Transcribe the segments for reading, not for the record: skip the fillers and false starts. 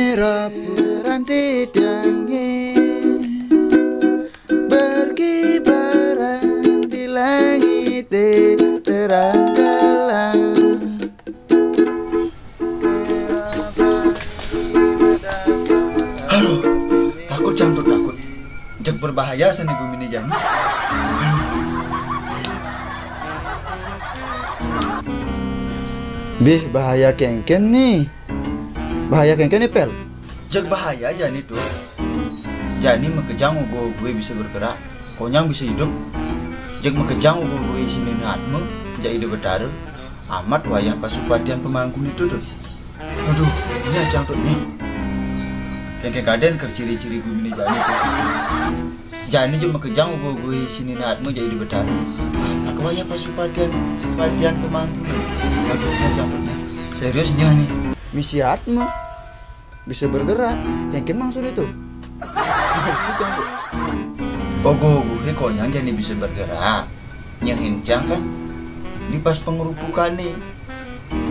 Merah putih dangi berkibaran di langit terang jalan. Aduh, takut campur takut. Jek berbahaya seni Gumini Jani. Bih, bahaya kengken nih. Bahaya kengken nih, Pel. Jek bahaya Jani tuh. Jani mekejang gue bisa bergerak, konyang bisa hidup. Jek mekejang gue sini natmu, jak ide betara. Amat wayah pasupatian pemangku itu tuh. Aduh, ini aja nih. Kengken kaden ciri-ciri Gumini Jani tuh. Jani cuma kejang gue sini natmu jak ide betara. Amat wayah pasupatian pemangku. Aduh, ini aja nih. Seriusnya nih. Misi atmu bisa bergerak. Kengken maksud itu. Gue konyang Jani bisa bergerak. Nyehincang kan di pas pengerupukan nih.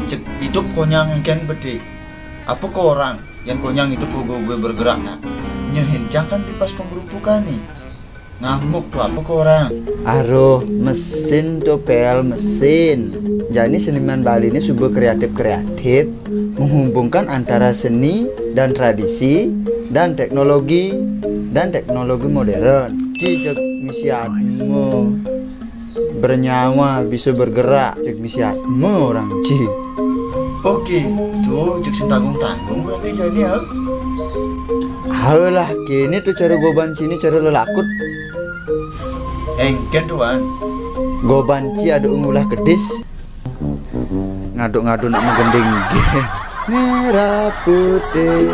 Cek hidup konyang kan bede. Apa ke orang yang konyang hidup gue bergerak nah. Nyehincang kan di pas pengerupukan nih. Ngamuk tuh apa ke orang. Aduh, mesin tuh Pel, mesin. Jadi seniman Bali ini sebuah kreatif menghubungkan antara seni dan tradisi dan teknologi modern. Cek misi atmu bernyawa bisa bergerak, cek misi atmu orang ci. Oke, tuh cek tanggung berarti Jani ya. Alah, kini tuh cara goban sini cara lelakut. Engken tuan. Goban ci ada ungulah kedis. Ngaduk-ngaduk nak menggending. Merah putih